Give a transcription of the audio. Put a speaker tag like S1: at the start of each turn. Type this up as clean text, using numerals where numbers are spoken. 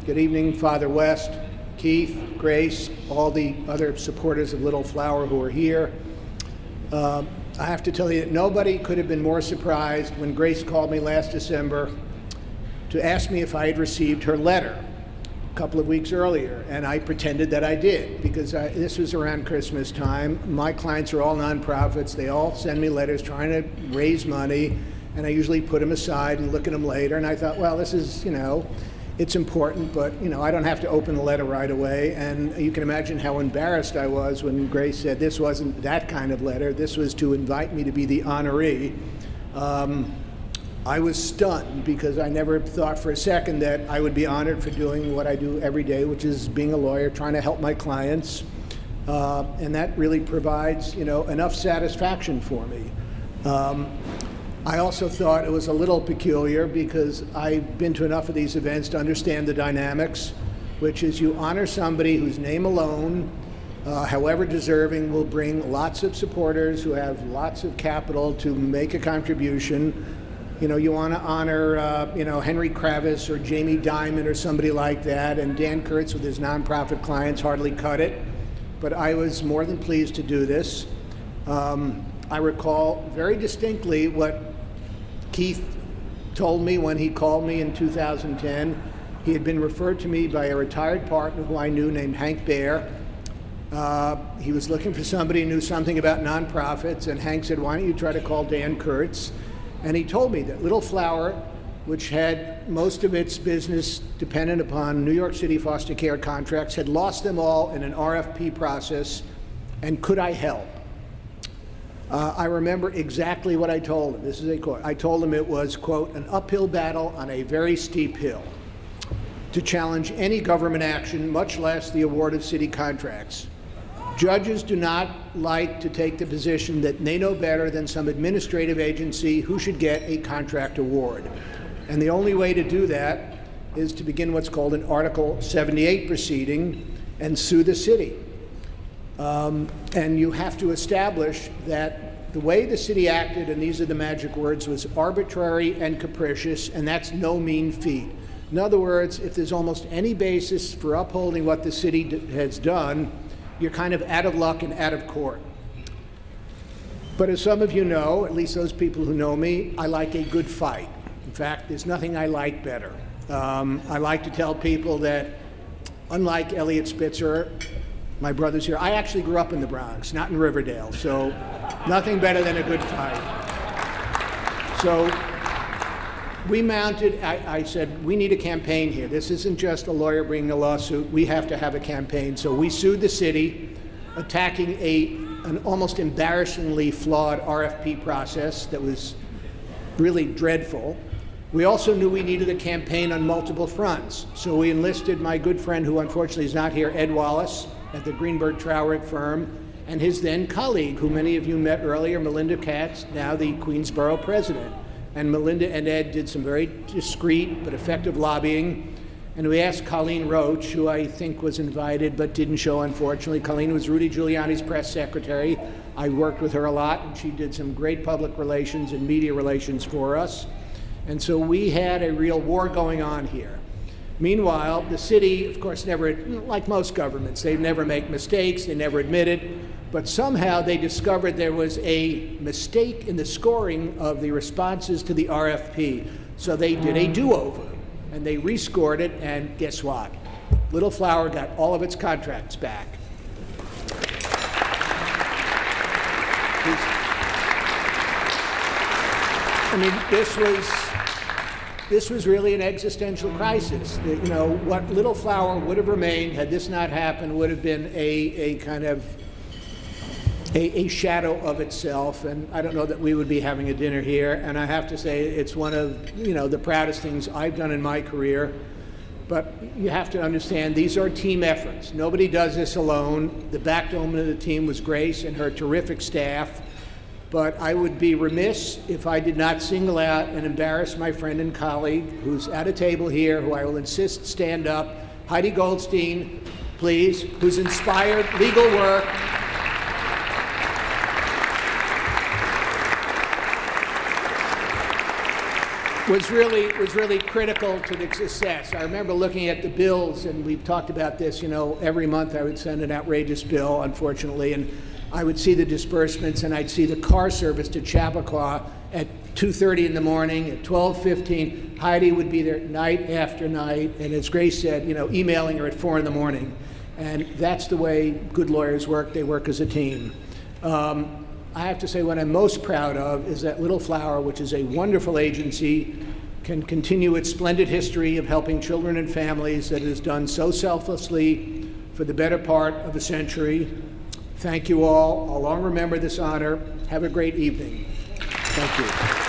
S1: Good evening, Father West, Keith, Grace, all the other supporters of Little Flower who are here. I have to tell you that nobody could have been more surprised when Grace called me last December to ask me if I had received her letter a couple of weeks earlier, and I pretended that I did because this was around Christmas time. My clients are all nonprofits. They all send me letters trying to raise money, and I usually put them aside and look at them later, and I thought, well, this is, it's important, but I don't have to open the letter right away. And you can imagine how embarrassed I was when Grace said this wasn't that kind of letter. This was to invite me to be the honoree. I was stunned because I never thought for a second that I would be honored for doing what I do every day, which is being a lawyer, trying to help my clients. And that really provides, enough satisfaction for me. I also thought it was a little peculiar because I've been to enough of these events to understand the dynamics, which is you honor somebody whose name alone, however deserving, will bring lots of supporters who have lots of capital to make a contribution. You want to honor, Henry Kravis or Jamie Dimon or somebody like that, and Dan Kurtz with his nonprofit clients hardly cut it. But I was more than pleased to do this. I recall very distinctly what Keith told me when he called me in 2010. He had been referred to me by a retired partner who I knew named Hank Baer. He was looking for somebody who knew something about nonprofits, and Hank said, why don't you try to call Dan Kurtz? And he told me that Little Flower, which had most of its business dependent upon New York City foster care contracts, had lost them all in an RFP process, and could I help? I remember exactly what I told him. This is a quote. I told him it was, quote, an uphill battle on a very steep hill to challenge any government action, much less the award of city contracts. Judges do not like to take the position that they know better than some administrative agency who should get a contract award. And the only way to do that is to begin what's called an Article 78 proceeding and sue the city. And you have to establish that the way the city acted, and these are the magic words, was arbitrary and capricious, and that's no mean feat. In other words, if there's almost any basis for upholding what the city has done, you're kind of out of luck and out of court. But as some of you know, at least those people who know me, I like a good fight. In fact, there's nothing I like better. I like to tell people that, unlike Elliot Spitzer, my brother's here, I actually grew up in the Bronx, not in Riverdale, so nothing better than a good fight. So we mounted, I said, we need a campaign here. This isn't just a lawyer bringing a lawsuit. We have to have a campaign. So we sued the city, attacking an almost embarrassingly flawed RFP process that was really dreadful. We also knew we needed a campaign on multiple fronts. So we enlisted my good friend, who unfortunately is not here, Ed Wallace, at the Greenberg Traurig firm, and his then colleague, who many of you met earlier, Melinda Katz, now the Queensborough president. And Melinda and Ed did some very discreet but effective lobbying. And we asked Colleen Roach, who I think was invited but didn't show, unfortunately. Colleen was Rudy Giuliani's press secretary. I worked with her a lot, and she did some great public relations and media relations for us. And so we had a real war going on here. Meanwhile, the city, of course, never, like most governments, they never make mistakes, they never admit it, but somehow they discovered there was a mistake in the scoring of the responses to the RFP. So they did a do-over, and they rescored it, and guess what? Little Flower got all of its contracts back. I mean, this was really an existential crisis. What Little Flower would have remained had this not happened would have been a kind of a shadow of itself, and I don't know that we would be having a dinner here. And I have to say, it's one of the proudest things I've done in my career. But you have to understand, these are team efforts. Nobody does this alone. The backbone of the team was Grace and her terrific staff. But I would be remiss if I did not single out and embarrass my friend and colleague, who's at a table here, who I will insist stand up, Heidi Goldstein, please, who's inspired legal work. was really critical to the success. I remember looking at the bills, and we've talked about this, every month I would send an outrageous bill, unfortunately, and I would see the disbursements, and I'd see the car service to Chappaqua at 2:30 in the morning, at 12:15. Heidi would be there night after night, and as Grace said, emailing her at 4 in the morning. And that's the way good lawyers work. They work as a team. I have to say what I'm most proud of is that Little Flower, which is a wonderful agency, can continue its splendid history of helping children and families that it has done so selflessly for the better part of a century. Thank you all. I'll long remember this honor. Have a great evening. Thank you.